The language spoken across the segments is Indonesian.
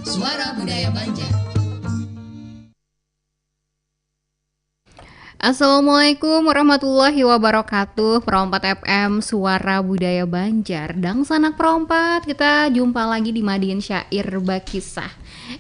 Suara Budaya Banjar. Assalamualaikum warahmatullahi wabarakatuh. Perompat FM Suara Budaya Banjar. Dang sanak perompat, kita jumpa lagi di Madiun Syair Bakisah.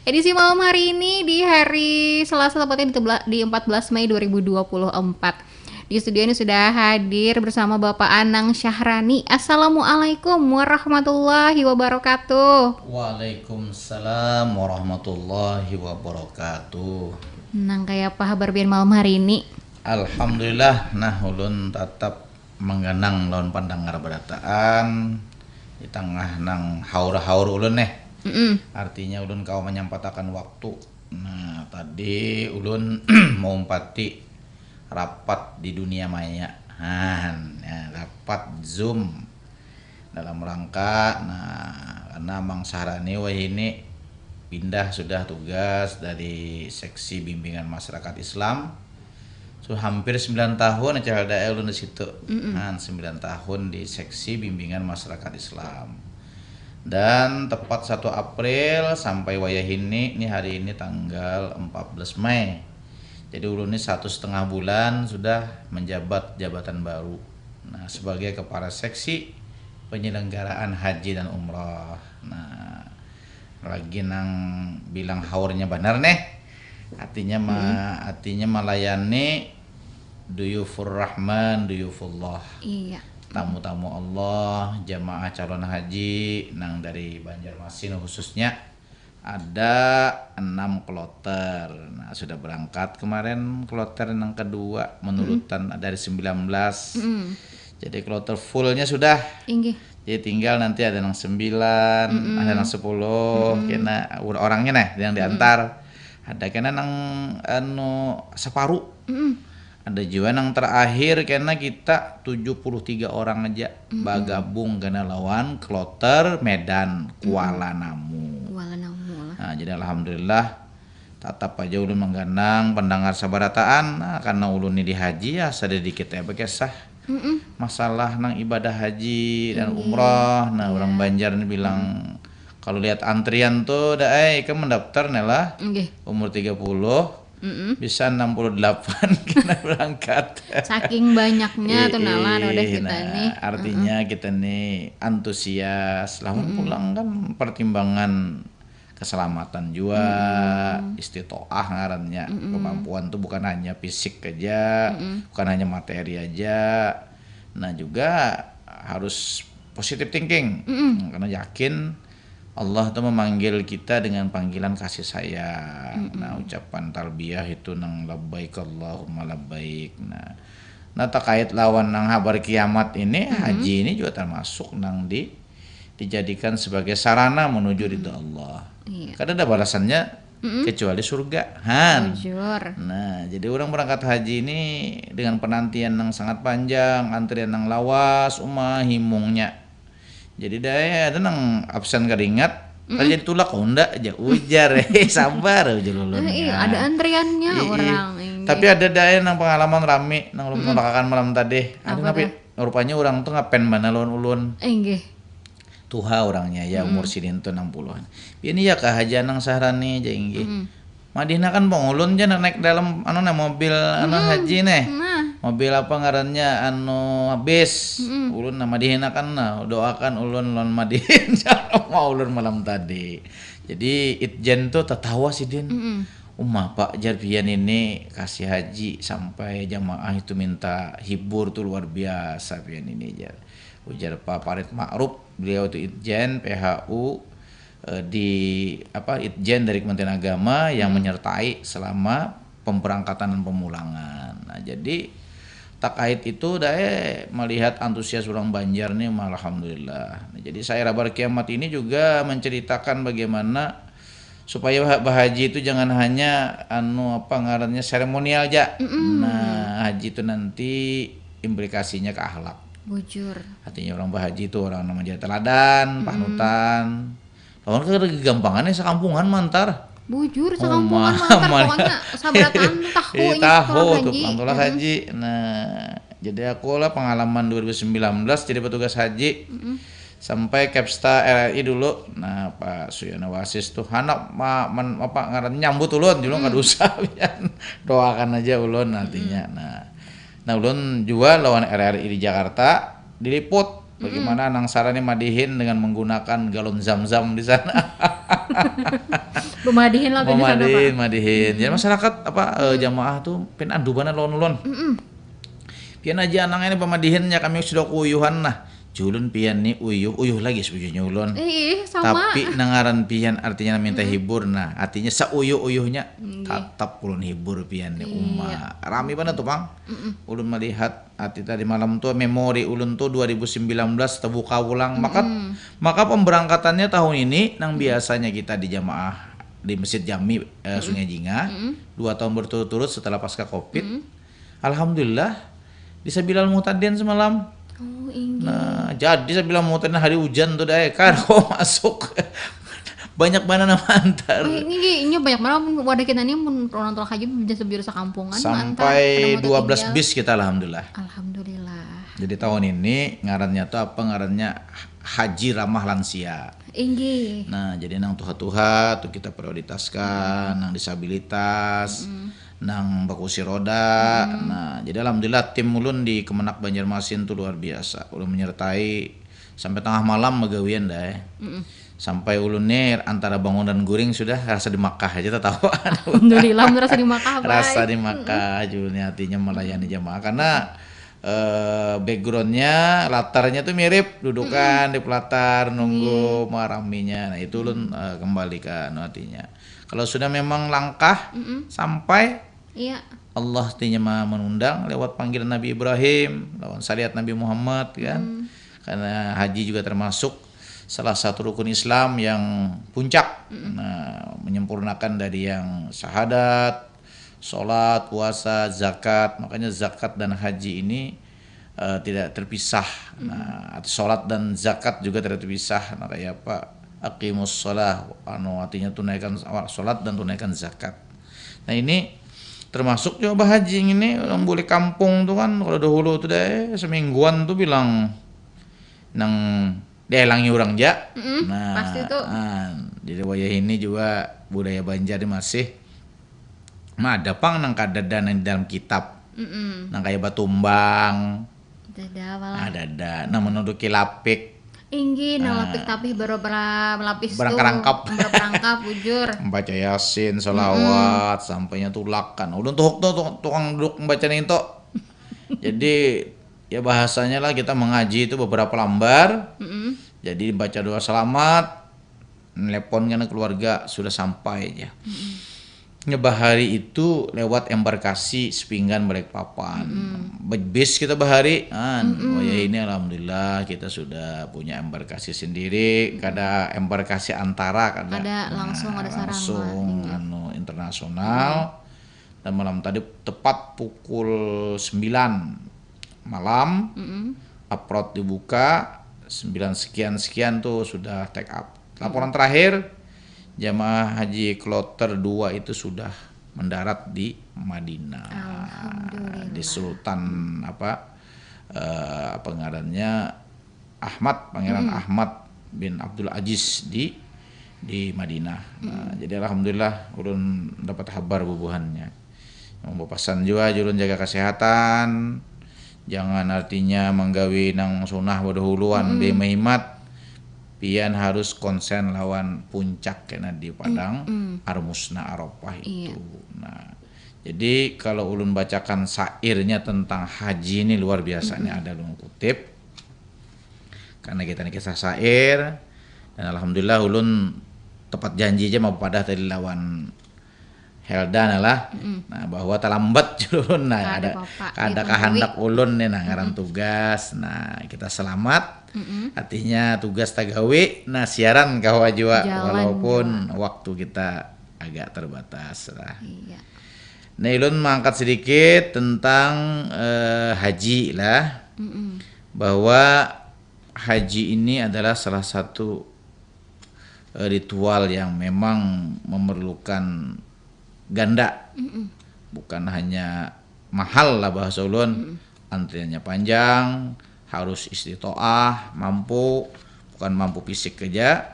Edisi malam hari ini di hari Selasa tepatnya di 14 Mei 2024. Di studio ini sudah hadir bersama Bapak Anang Syahrani. Assalamualaikum warahmatullahi wabarakatuh. Waalaikumsalam warahmatullahi wabarakatuh. Nang kayak apa kabar biar malam hari ini? Alhamdulillah, nah ulun tetap menggenang lawan pandangar berataan di tengah nang haur-haur ulun Artinya ulun kau menyampaikan waktu. Nah tadi ulun mau umpati rapat di dunia maya, rapat Zoom dalam rangka, karena Mang Syahrani ini pindah sudah tugas dari seksi bimbingan masyarakat Islam. Hampir 9 tahun acara daerah ulun di situ. 9 tahun di seksi bimbingan masyarakat Islam. Dan tepat 1 April sampai wayah ini hari ini tanggal 14 Mei. Jadi ulun ini 1,5 bulan sudah menjabat jabatan baru. Nah, sebagai kepala seksi penyelenggaraan haji dan umrah. Nah, lagi nang bilang haurnya benar artinya melayani duyufur rahman duyufullah. Iya. Tamu-tamu Allah, jamaah calon haji nang dari Banjarmasin khususnya ada 6 kloter. Nah, sudah berangkat kemarin kloter yang kedua menurutan dari 19. Jadi kloter fullnya sudah. Inggih. Jadi tinggal nanti ada yang 9, ada yang 10, kena orangnya yang diantar. Ada kena yang separuh. Ada juga yang terakhir kena kita 73 orang aja bergabung kena lawan kloter Medan Kuala Namu. Nah, jadi alhamdulillah tetap aja ulun mengganang pendengar sabarataan. Karena ulun ini di haji ya sedikit bekesah. Masalah nang ibadah haji dan umrah. Nah, orang Banjar ini bilang kalau lihat antrian tuh kan mendaftar lah. Umur 30 bisa 68 kena berangkat. Saking banyaknya tuh udah kita nih. Artinya kita nih antusias. Lawan pulang kan pertimbangan keselamatan juga, istitoah ngarannya. Kemampuan tuh bukan hanya fisik aja, bukan hanya materi aja. Nah, juga harus positive thinking. Karena yakin Allah tuh memanggil kita dengan panggilan kasih sayang. Nah, ucapan talbiyah itu nang labbaik Allahumma labbaik. Nah terkait lawan nang habar kiamat ini, haji ini juga termasuk nang dijadikan sebagai sarana menuju ridha Allah. Karena ada balasannya kecuali surga. Nah, jadi orang berangkat haji ini dengan penantian yang sangat panjang, antrian yang lawas, himungnya. Jadi daya ada nang absen keringat, jadi tulak ndak aja ujar sabar aja lulun. Ada antriannya orang. Tapi ada daya nang pengalaman rame nang ulun menolakakan malam tadi. Ada tapi rupanya orang tuh ngapen mana ulun. Tuha orangnya ya umur sidin tuh 60-an. Ini ya kehajian nang Syahrani aja Madinah kan pengulun aja naik dalam mobil haji mobil apa ngarannya bis. Ulun Madinah kan doakan ulun lon Madinah mau ulun malam tadi. Jadi Itjen tuh tertawa sih Din. Pak Jarbian ini kasih haji sampai jamaah itu minta hibur tuh luar biasa pian ini jar. Ujar Pak Farid Ma'ruf, beliau itu Itjen PHU Itjen dari Kementerian Agama yang menyertai selama pemberangkatan dan pemulangan. Nah, jadi terkait itu melihat antusias orang Banjar nih alhamdulillah. Nah, jadi saya Rabar Kiamat ini juga menceritakan bagaimana supaya haji itu jangan hanya seremonial aja. Nah, haji itu nanti implikasinya ke akhlak. Bujur. Artinya orang bahaji itu orang namanya teladan, panutan. Lawan kegampangannya sekampungan mantar. Bujur sekampungan mantar pokoknya sabratan tahu tuh pantulah haji. Nah, jadi aku lah pengalaman 2019 jadi petugas haji. sampai Kepsta RRI dulu. Nah Pak Suyono Wasis tuh anak ngaran nyambut ulun julung kadusa pian. Doakan aja ulun nantinya. Nah ulun juga lawan RRI di Jakarta diliput bagaimana Nang Sarani madihin dengan menggunakan galon zam-zam di sana. Memadihin lah di sana, Pak. Madihin. Jadi masyarakat jamaah tuh pin andubana lawan ulun. Pian aja anangnya pemadihinnya kami sudah kuyuhan nah. Julun pian nih uyuh lagi sebujurnya ulun. Sama. Tapi nangaran pian artinya minta hibur. Nah, artinya sauyuh-uyuhnya tetap ulun hibur pian nih umma. Rami banget tuh, Bang. Ulun melihat arti tadi malam tuh memori ulun tuh 2019 terbuka ulang. Maka pemberangkatannya tahun ini nang biasanya kita di jamaah di Masjid Jami Sungai Jinga 2 tahun berturut-turut setelah pasca Covid. Alhamdulillah bisa Bilal Muhtadin semalam. Oh, ingin. Nah, jadi saya bilang mau hari hujan tuh deh, karo masuk banyak banget nama antar. Ini banyak banget wadah kita nih orang tua haji bisa biasa kampungan. Sampai 12 bis kita alhamdulillah. Alhamdulillah. Jadi tahun ini ngarannya tuh apa ngarannya Haji Ramah Lansia. Inggi. Nah, jadi nang tuha-tuha tuh kita prioritaskan, nang disabilitas. Nang bakusi roda. Nah, jadi alhamdulillah tim ulun di Kemenak Banjarmasin tuh luar biasa. Ulun menyertai sampai tengah malam magawian dah. Sampai ulun nih antara bangun dan guring sudah rasa di Makkah aja tahu. Alhamdulillah merasa di Makkah. Rasa di Makkah julnya hatinya melayani jamaah karena backgroundnya latarnya tuh mirip dudukan di pelatar nunggu maraminya. Nah, itu ulun kembalikan hatinya. Kalau sudah memang langkah sampai Allah tinya menundang lewat panggilan Nabi Ibrahim, lawan syariat Nabi Muhammad kan. Karena haji juga termasuk salah satu rukun Islam yang puncak. Nah, menyempurnakan dari yang syahadat, sholat, puasa, zakat. Makanya zakat dan haji ini tidak terpisah. Nah, sholat dan zakat juga tidak terpisah. Nah, kayak apa? Aqimus sholah, artinya tunaikan sholat dan tunaikan zakat. Nah ini termasuk juga haji ini orang boleh kampung tuh kan kalau dahulu tuh deh semingguan tuh bilang nang delangi orang ja. Nah, pasti tuh. Jadi wayah ini juga budaya Banjar masih ada pang nang kadada nang di dalam kitab. Nang kayak batumbang. Ada. Nang menuduki lapik. Inggi nalapik tapi berapa lapis berangkap bujur membaca yasin sholawat sampainya tulakan ulun tuh tukang duduk membaca itu. Jadi ya bahasanya lah kita mengaji itu beberapa lembar. Jadi baca doa selamat telepon karena keluarga sudah sampai ya. Ngebahari itu lewat embarkasi sepinggan Balikpapan. Bis kita bahari ya ini alhamdulillah kita sudah punya embarkasi sendiri, kada embarkasi antara ada langsung ada langsung internasional. Dan malam tadi tepat pukul 9 malam upload dibuka 9 sekian tuh sudah take up. Laporan terakhir jamaah haji kloter 2 itu sudah mendarat di Madinah. Di Sultan ngarannya Ahmad, Pangeran Ahmad bin Abdul Aziz di Madinah. Nah, jadi alhamdulillah ulun dapat kabar bubuhannya. Mau pesan juga julun jaga kesehatan. Jangan artinya menggawi nang sunah badahuluan di Mahimat. Pian harus konsen lawan puncak kena di Padang Armusna Arafah itu. Nah, jadi kalau ulun bacakan syairnya tentang haji ini luar biasa nih ada ulun kutip. Karena kita ini kisah syair dan alhamdulillah ulun tepat janji aja mau pada tadi lawan Helda lah. Nah, bahwa terlambat ulun ada kehendak ulun nih ngaran tugas. Nah, kita selamat. Artinya tugas tagawi, nah siaran kawa jua walaupun waktu kita agak terbatas lah. Nah, ulun mengangkat sedikit tentang haji lah. Bahwa haji ini adalah salah satu ritual yang memang memerlukan ganda. Bukan hanya mahal lah bahasa ulun, antriannya panjang, harus istitoah, mampu, bukan bukan mampu fisik saja,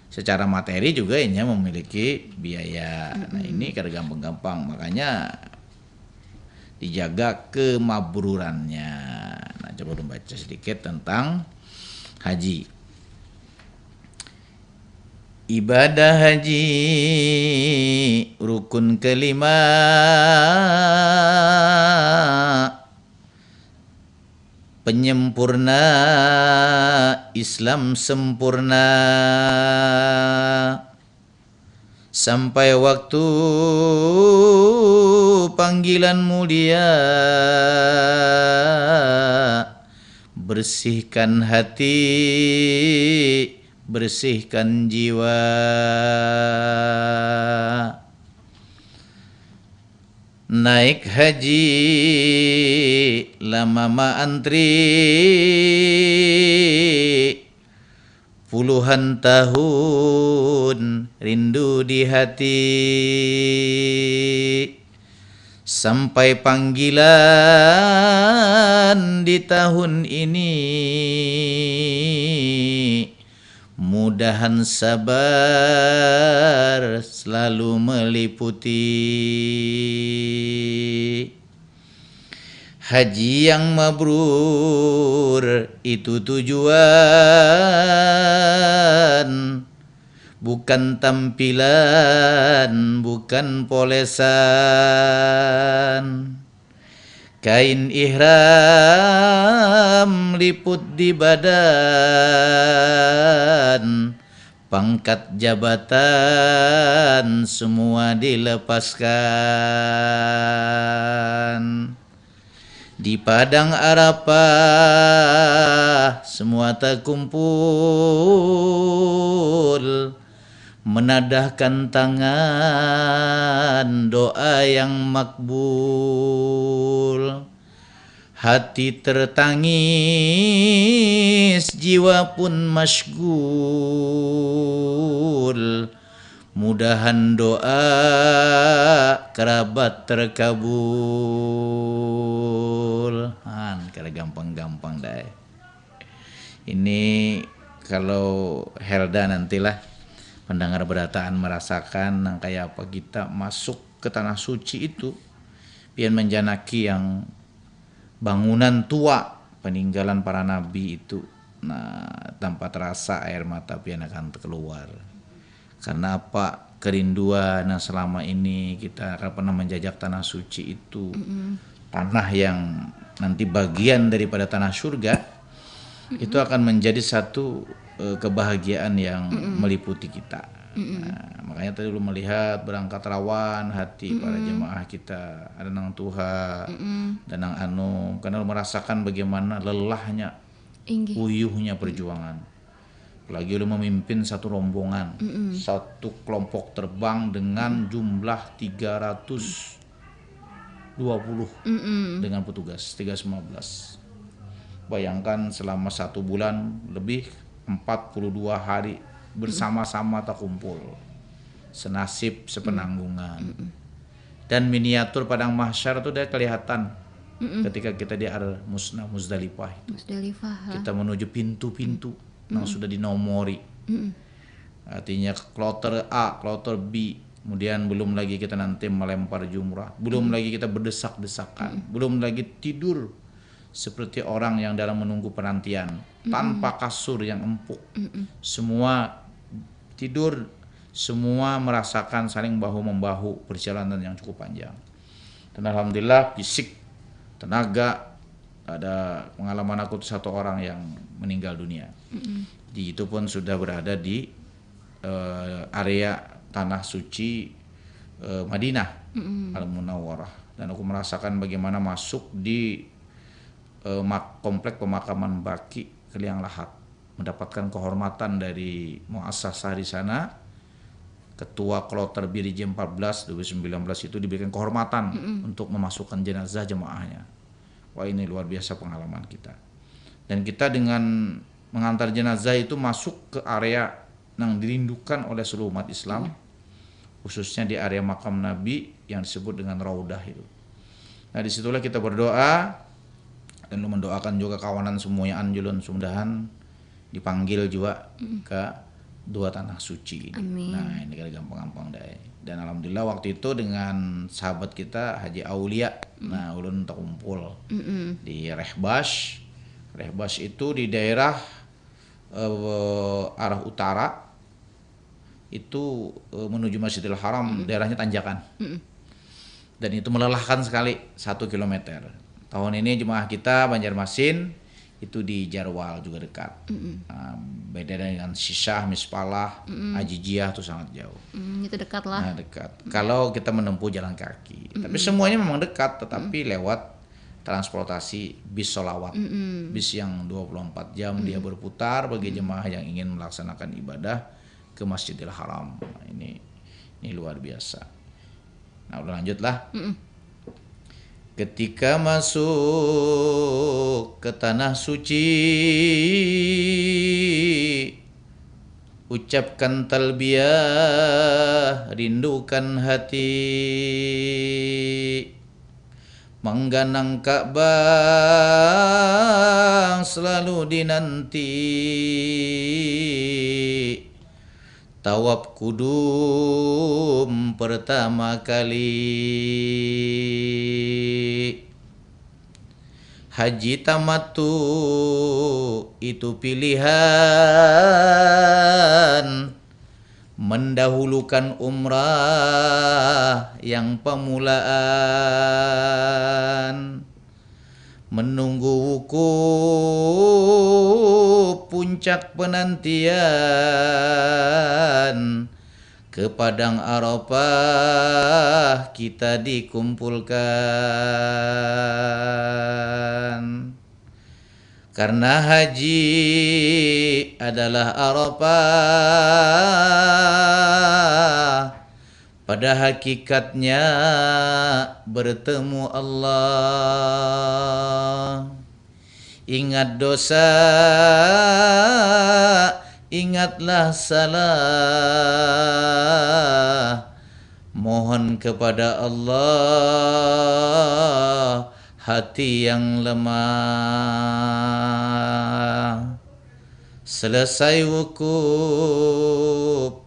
secara materi juga ini memiliki biaya. Nah ini kada gampang-gampang, makanya dijaga kemabrurannya. Nah coba dong baca sedikit tentang haji. Ibadah haji rukun kelima, penyempurna Islam sempurna, sampai waktu panggilan mulia, bersihkan hati, bersihkan jiwa. Naik haji lama antri, puluhan tahun rindu di hati, sampai panggilan di tahun ini, mudahan sabar selalu meliputi. Haji yang mabrur itu tujuan, bukan tampilan, bukan polesan. Kain ihram liput di badan, pangkat jabatan semua dilepaskan. Di padang Arafah semua terkumpul, menadahkan tangan doa yang makbul. Hati tertangis, jiwa pun masyghul, mudahan doa kerabat terkabul. Kada gampang-gampang dah. Ini kalau Helda nantilah pendengar berataan merasakan nang kayak apa kita masuk ke tanah suci itu, pian menjanaki yang bangunan tua peninggalan para nabi itu. Nah, tanpa terasa air mata pian akan keluar. Karena apa? Kerinduan yang selama ini kita akan pernah menjajak tanah suci itu, tanah yang nanti bagian daripada tanah surga, itu akan menjadi satu kebahagiaan yang meliputi kita. Nah, makanya tadi lu melihat berangkat rawan hati para jemaah kita, ada nang Tuha dan nang Anu, karena lu merasakan bagaimana lelahnya, uyuhnya perjuangan. Apalagi lu memimpin satu rombongan, satu kelompok terbang dengan jumlah 320 dengan petugas 315. Bayangkan selama 1 bulan lebih, 42 hari bersama-sama tak kumpul, senasib sepenanggungan. Dan miniatur padang mahsyar itu udah kelihatan ketika kita di Muzdalifah itu. Kita menuju pintu-pintu yang sudah dinomori. Artinya kloter A, kloter B, kemudian belum lagi kita nanti melempar jumrah, belum lagi kita berdesak-desakan, belum lagi tidur seperti orang yang dalam menunggu penantian, tanpa kasur yang empuk. Semua tidur, semua merasakan saling bahu-membahu perjalanan yang cukup panjang. Dan alhamdulillah fisik, tenaga, ada pengalaman aku satu orang yang meninggal dunia. Itu pun sudah berada di area tanah suci Madinah Al-Munawwarah. Dan aku merasakan bagaimana masuk di komplek pemakaman Baqi ke Liang Lahat, mendapatkan kehormatan dari muassasah di sana. Ketua Kloter Birij 14 2019 itu diberikan kehormatan untuk memasukkan jenazah jemaahnya. Wah, ini luar biasa pengalaman kita. Dan kita dengan mengantar jenazah itu masuk ke area yang dirindukan oleh seluruh umat Islam, khususnya di area makam Nabi yang disebut dengan Raudah itu. Nah, disitulah kita berdoa dan mendoakan juga kawanan semuanya anjulun, mudahan dipanggil juga ke dua tanah suci ini. Amin. Nah ini kan gampang-gampang deh. Dan alhamdulillah waktu itu dengan sahabat kita Haji Aulia, nah ulun terkumpul di Rehbash. Rehbash itu di daerah arah utara itu menuju Masjidil Haram, daerahnya tanjakan. Dan itu melelahkan sekali 1 kilometer. Tahun ini jemaah kita Banjarmasin itu di Jarwal juga dekat. Beda dengan Syisah, Mispalah, Ajijiyah itu sangat jauh. Itu dekat lah. Nah, dekat. Kalau kita menempuh jalan kaki. Tapi semuanya memang dekat, tetapi lewat transportasi bis sholawat. Bis yang 24 jam dia berputar bagi jemaah yang ingin melaksanakan ibadah ke Masjidil Haram. Nah, ini luar biasa. Nah udah lanjutlah. Ketika masuk ke tanah suci, ucapkan talbiyah, rindukan hati, mengganang Ka'bah selalu dinanti. Tawaf kudum pertama kali, haji tamattu itu pilihan, mendahulukan umrah yang pemulaan, menunggu wukuf puncak penantian, ke padang Arafah kita dikumpulkan. Karena haji adalah Arafah, pada hakikatnya bertemu Allah. Ingat dosa, ingatlah salah, mohon kepada Allah hati yang lemah. Selesai wukuf,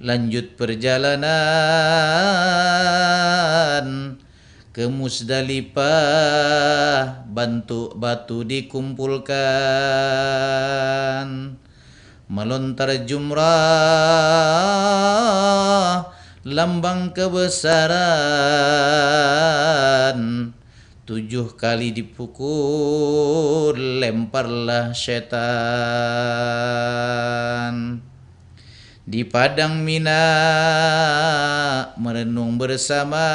lanjut perjalanan ke Musdalifah, batu dikumpulkan, melontar jumrah, lambang kebesaran. 7 kali dipukul, lemparlah setan. Di padang Mina merenung bersama,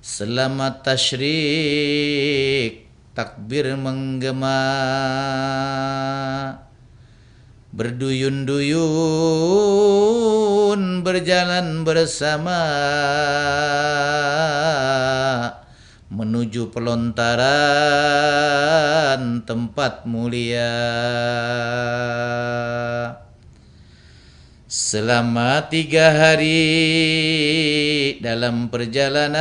selamat tasyrik, takbir menggema. Berduyun-duyun berjalan bersama menuju pelontaran tempat mulia. Selama 3 hari dalam perjalanan,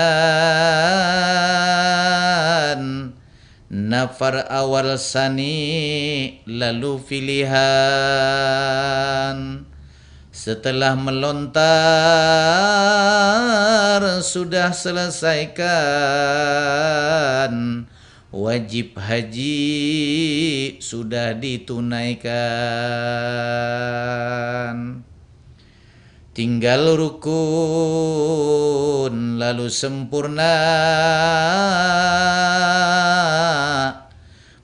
nafar awal sani lalu pilihan. Setelah melontar sudah selesaikan, wajib haji sudah ditunaikan. Tinggal rukun lalu sempurna,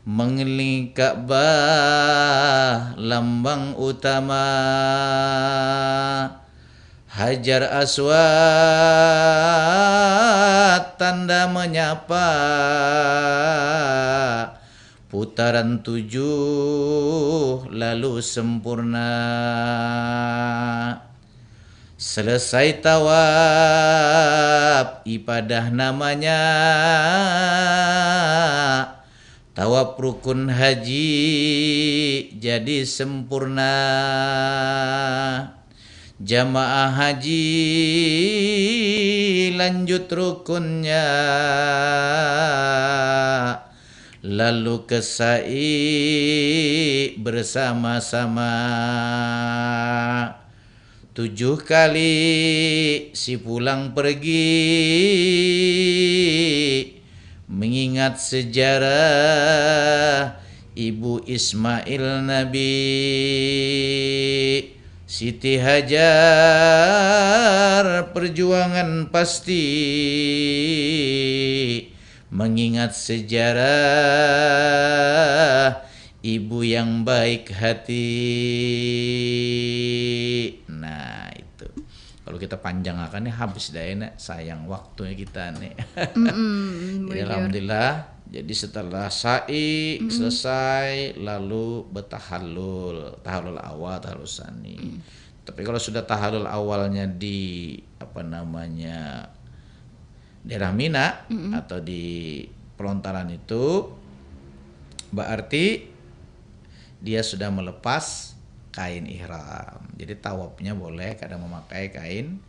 mengelilingi Ka'bah lambang utama. Hajar Aswad tanda menyapa, putaran 7 lalu sempurna. Selesai tawaf, ibadah namanya, tawaf rukun haji jadi sempurna. Jamaah haji lanjut rukunnya, lalu ke sa'i bersama-sama 7 kali si pulang pergi mengingat sejarah Ibu Ismail Nabi Siti Hajar perjuangan pasti mengingat sejarah ibu yang baik hati. Nah itu kalau kita panjang akan habis dah nih, sayang waktunya kita nih. Jadi alhamdulillah. Jadi setelah sa'i selesai lalu bertahallul, tahallul awal, tahallul sani. Tapi kalau sudah tahallul awalnya di daerah Mina atau di pelontaran itu berarti dia sudah melepas kain ihram. Jadi tawafnya boleh kadang memakai kain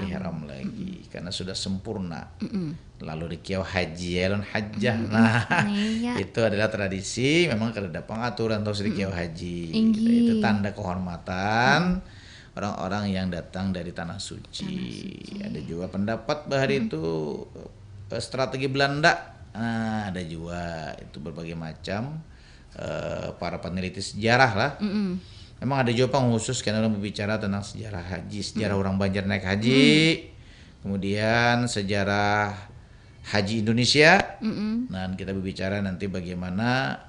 ihram lagi karena sudah sempurna. Lalu dikiau haji elon hajjah. Nah, itu adalah tradisi memang kada pengaturan terus dikiau haji. Itu tanda kehormatan orang-orang yang datang dari tanah suci. Ada juga pendapat bahwa itu strategi Belanda. Nah, ada juga itu berbagai macam para peneliti sejarah lah. Memang ada juga khusus karena orang berbicara tentang sejarah haji, sejarah orang Banjar naik haji, kemudian sejarah haji Indonesia. Nah, kita berbicara nanti bagaimana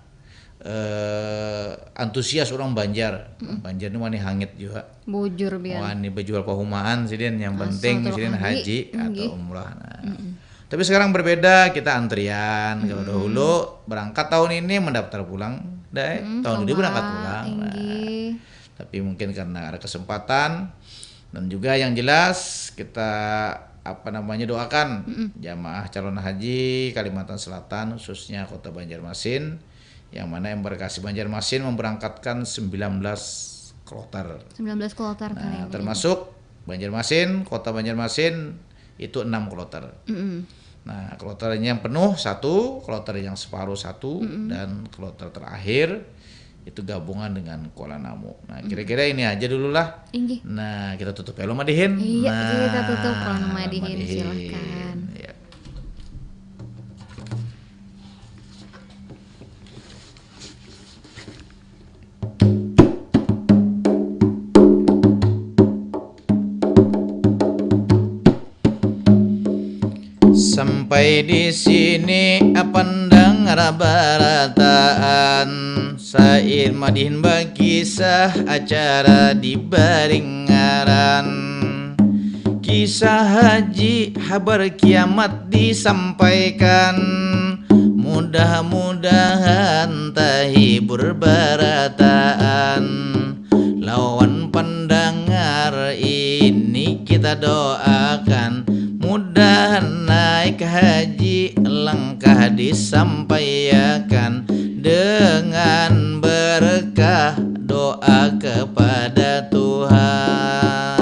antusias orang Banjar. Banjar ini wani hangit juga. Bujur biar. Wani berjual pahumaan sidin yang penting sidin haji atau umrah. Nah. Tapi sekarang berbeda, kita antrian. Kalau dahulu berangkat tahun ini mendaftar pulang, tahun ini berangkat pulang. Nah, tapi mungkin karena ada kesempatan dan juga yang jelas kita doakan jamaah calon haji Kalimantan Selatan khususnya Kota Banjarmasin yang mana embarkasi Banjarmasin memberangkatkan 19 kloter. 19 kloter nah, termasuk Banjarmasin, Kota Banjarmasin itu 6 kloter. Nah, kloternya yang penuh 1, kloter yang separuh 1, dan kloter terakhir itu gabungan dengan Kuala Namu. Nah, kira-kira ini aja dulu lah. Nah, kita tutup ya lo Madihin. Iya, nah, kita tutup lo Madihin, silahkan. Ya. Sampai di sini pendengar barataan Sair Madihin berkisah acara di Baringaran. Kisah haji habar kiamat disampaikan. Mudah-mudahan tahibur barataan. Lawan pendengar ini kita doakan mudah naik haji langkah disampaikan dengan berkah doa kepada Tuhan.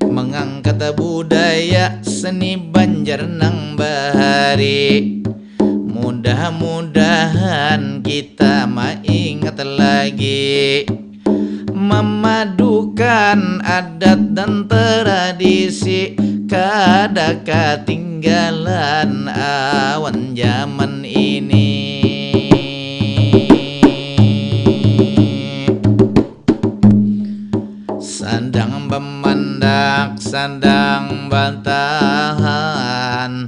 Mengangkat budaya seni Banjar nang bahari. Mudah-mudahan kita ingat lagi memadukan adat dan tradisi kada ketinggalan awan zaman ini. Sandang bemandak, sandang bantahan,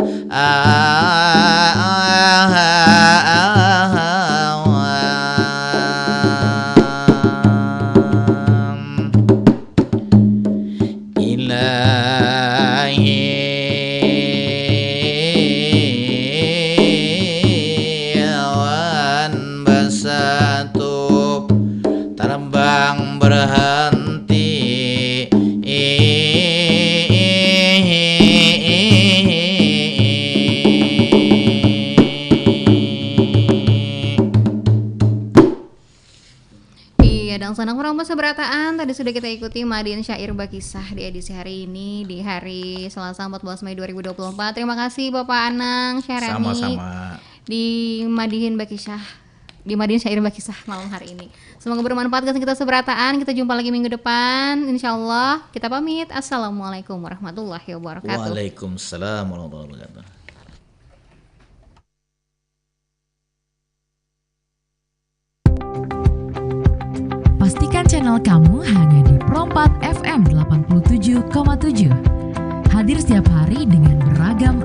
Dan Sanak Merompat Seberataan, tadi sudah kita ikuti Madiin Syair Bakisah di edisi hari ini, di hari Selasa 14 Mei 2024. Terima kasih Bapak Anang Syarani. Sama-sama. Di Madiin Syair Bakisah malam hari ini. Semoga bermanfaat untuk kita Seberataan. Kita jumpa lagi minggu depan, insyaallah. Kita pamit. Assalamualaikum warahmatullahi wabarakatuh. Waalaikumsalam warahmatullahi wabarakatuh. Pastikan channel kamu hanya di Perompat FM 87,7. Hadir setiap hari dengan beragam